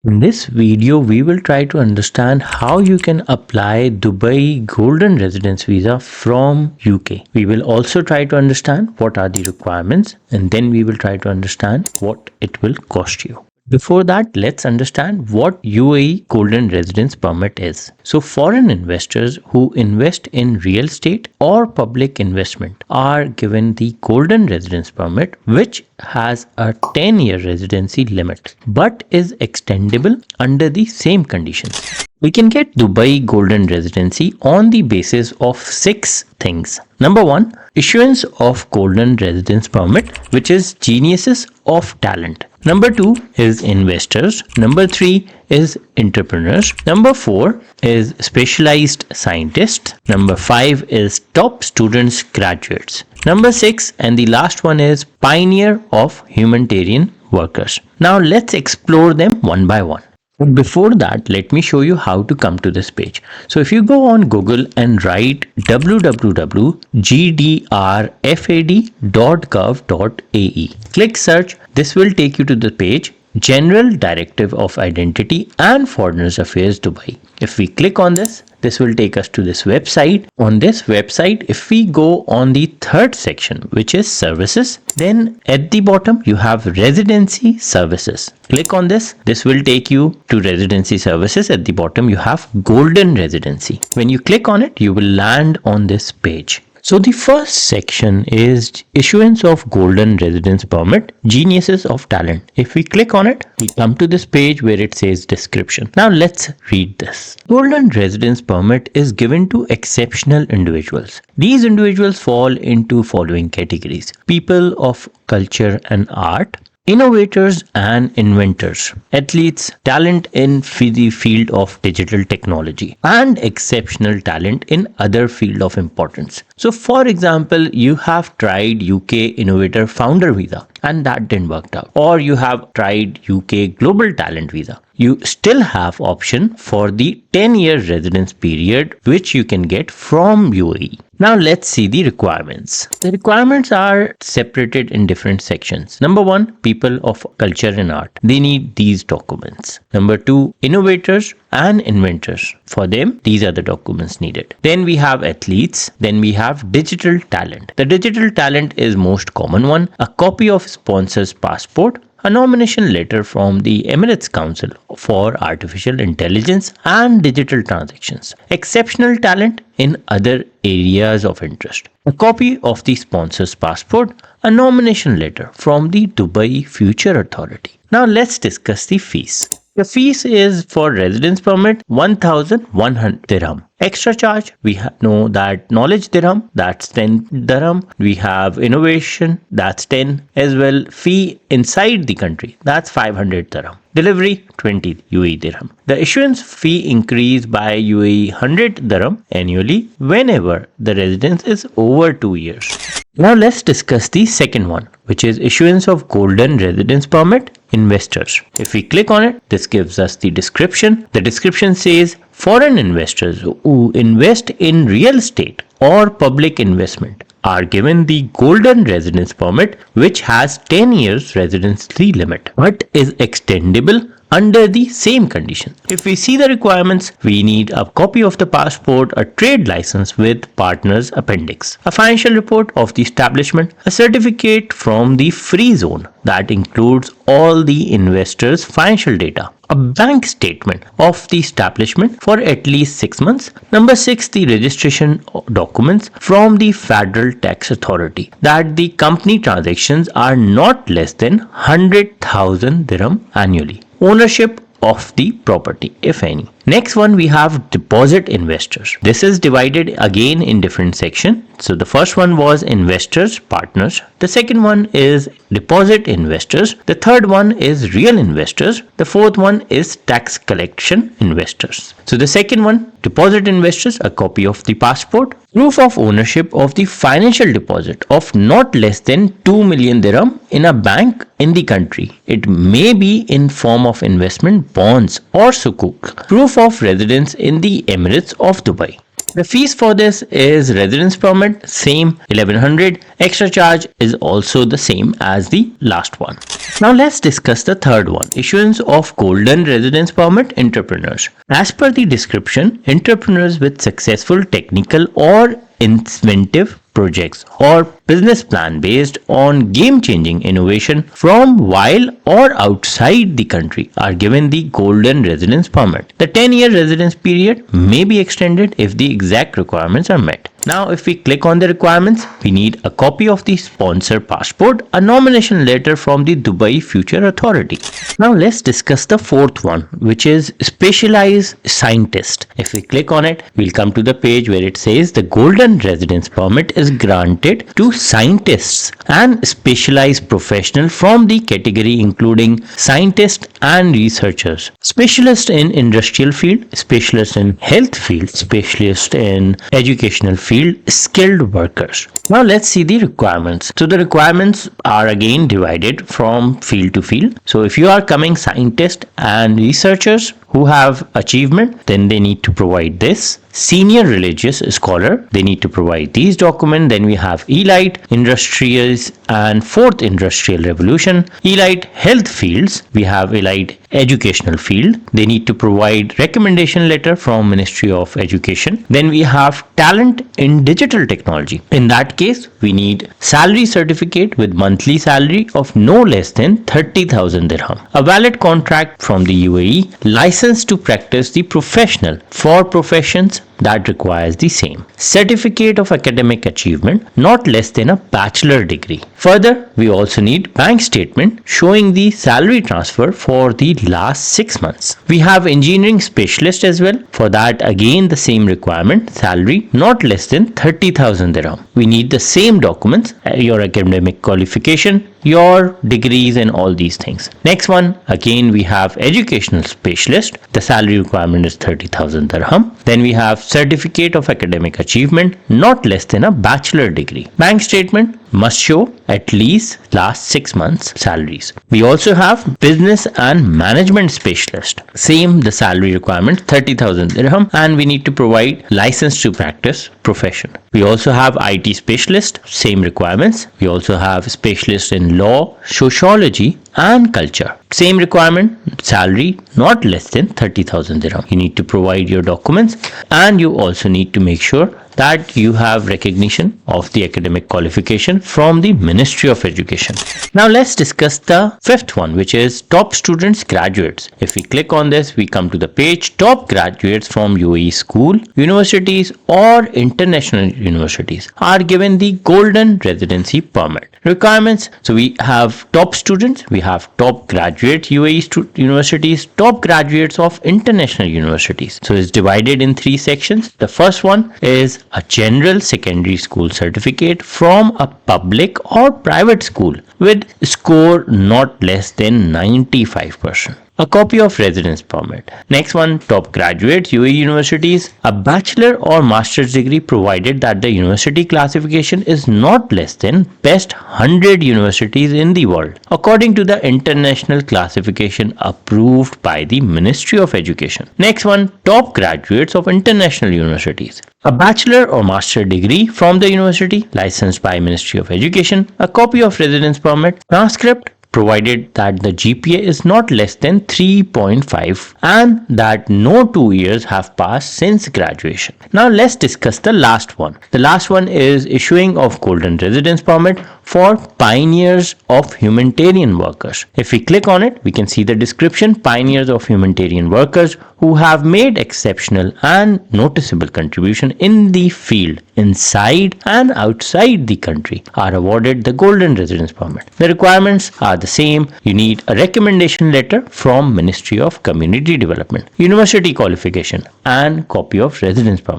In this video, we will try to understand how you can apply Dubai Golden Residence Visa from UK. We will also try to understand what are the requirements, and then we will try to understand what it will cost you. Before that, let's understand what UAE Golden Residence Permit is. So foreign investors who invest in real estate or public investment are given the Golden Residence Permit, which has a 10-year residency limit but is extendable under the same conditions. We can get Dubai Golden Residency on the basis of 6 things. Number 1, issuance of Golden Residence Permit, which is geniuses of talent. Number 2 is investors. Number 3 is entrepreneurs. Number 4 is specialized scientists. Number 5 is top students graduates. Number 6 and the last one is pioneer of humanitarian workers. Now let's explore them one by one. But before that, let me show you how to come to this page. So if you go on Google and write www.gdrfad.gov.ae, click search, this will take you to the page General Directive of Identity and Foreigners Affairs Dubai. If we click on this, this will take us to this website. On this website, if we go on the third section, which is services, then at the bottom you have residency services. Click on this. This will take you to residency services. At the bottom you have golden residency. When you click on it, you will land on this page. So the first section is issuance of Golden Residence Permit, geniuses of talent. If we click on it, we come to this page where it says description. Now let's read this. Golden Residence Permit is given to exceptional individuals. These individuals fall into following categories: people of culture and art, innovators and inventors, athletes, talent in the field of digital technology, and exceptional talent in other field of importance. So for example, you have tried UK Innovator Founder Visa and that didn't work out, or you have tried UK Global Talent Visa. You still have option for the 10-year residence period, which you can get from UAE. Now let's see the requirements. The requirements are separated in different sections. Number 1, people of culture and art. They need these documents. Number 2, innovators and inventors. For them, these are the documents needed. Then we have athletes. Then we have digital talent. The digital talent is most common one. A copy of sponsor's passport, a nomination letter from the Emirates Council for Artificial Intelligence and Digital Transactions, exceptional talent in other areas of interest, a copy of the sponsor's passport, a nomination letter from the Dubai Future Authority. Now let's discuss the fees. The fees is for residence permit 1,100 dirham. Extra charge, we know that knowledge dirham, that's 10 dirham. We have innovation, that's 10 as well. Fee inside the country, that's 500 dirham. Delivery 20 UAE dirham. The issuance fee increase by UAE 100 dirham annually whenever the residence is over 2 years. Now let's discuss the second one, which is issuance of Golden Residence Permit investors. If we click on it, this gives us the description. The description says foreign investors who invest in real estate or public investment are given the Golden Residence Permit, which has 10 years residency limit but is extendable under the same condition. If we see the requirements, we need a copy of the passport, a trade license with partner's appendix, a financial report of the establishment, a certificate from the free zone that includes all the investors' financial data, a bank statement of the establishment for at least 6 months. Number 6, the registration documents from the Federal Tax Authority that the company transactions are not less than 100,000 dirham annually. Ownership of the property, if any. Next one, we have deposit investors. This is divided again in different sections. So the first one was investors, partners. The second one is deposit investors. The third one is real investors. The fourth one is tax collection investors. So the second one, deposit investors, a copy of the passport, proof of ownership of the financial deposit of not less than 2 million dirham in a bank in the country. It may be in form of investment bonds or sukuk. Proof of residence in the Emirates of Dubai. The fees for this is residence permit, same 1100. Extra charge is also the same as the last one. Now let's discuss the third one, issuance of golden residence permit entrepreneurs. As per the description, entrepreneurs with successful technical or inventive projects or business plan based on game-changing innovation from while or outside the country are given the golden residence permit. The 10-year residence period may be extended if the exact requirements are met. Now, if we click on the requirements, we need a copy of the sponsor passport, a nomination letter from the Dubai Future Authority. Now, let's discuss the fourth one, which is specialized scientist. If we click on it, we'll come to the page where it says the golden residence permit is granted to scientists and specialized professionals from the category including scientists and researchers, specialists in industrial field, specialists in health field, specialists in educational field, skilled workers. Now let's see the requirements. So the requirements are again divided from field to field. So if you are coming scientists and researchers who have achievement, then they need to provide this. Senior religious scholar, they need to provide these documents. Then we have elite industries and fourth industrial revolution, elite health fields, we have elite educational field, they need to provide recommendation letter from Ministry of Education. Then we have talent in digital technology. In that case, we need salary certificate with monthly salary of no less than 30,000 dirham, a valid contract from the UAE, license to practice the professional for professions that requires the same, certificate of academic achievement not less than a bachelor degree. Further, we also need bank statement showing the salary transfer for the last 6 months. We have engineering specialist as well. For that, again the same requirement, salary not less than 30,000 dirham. We need the same documents, your academic qualification, your degrees and all these things. Next one, again we have educational specialist. The salary requirement is 30,000 dirham. Then we have certificate of academic achievement not less than a bachelor degree. Bank statement must show at least last 6 months salaries. We also have business and management specialist. Same, the salary requirement 30,000 dirham, and we need to provide license to practice profession. We also have IT specialist, same requirements. We also have specialist in law, sociology and culture. Same requirement, salary not less than 30,000 dirham. You need to provide your documents, and you also need to make sure that you have recognition of the academic qualification from the Ministry of Education. Now let's discuss the fifth one, which is top students graduates. If we click on this, we come to the page top graduates from UAE school, universities or international universities are given the golden residency permit. Requirements, so we have top students, we have top graduates UAE universities, top graduates of international universities. So it's divided in 3 sections. The first one is a general secondary school certificate from a public or private school with score not less than 95%. A copy of residence permit. Next one, top graduates UAE universities, a bachelor or master's degree provided that the university classification is not less than best 100 universities in the world according to the international classification approved by the Ministry of Education. Next one, top graduates of international universities, a bachelor or master degree from the university licensed by Ministry of Education, a copy of residence permit, transcript provided that the GPA is not less than 3.5 and that no 2 years have passed since graduation. Now let's discuss the last one. The last one is issuing of golden residence permit for pioneers of humanitarian workers. If we click on it, we can see the description, pioneers of humanitarian workers who have made exceptional and noticeable contribution in the field inside and outside the country are awarded the golden residence permit. The requirements are the same. You need a recommendation letter from Ministry of Community Development, university qualification and copy of residence permit.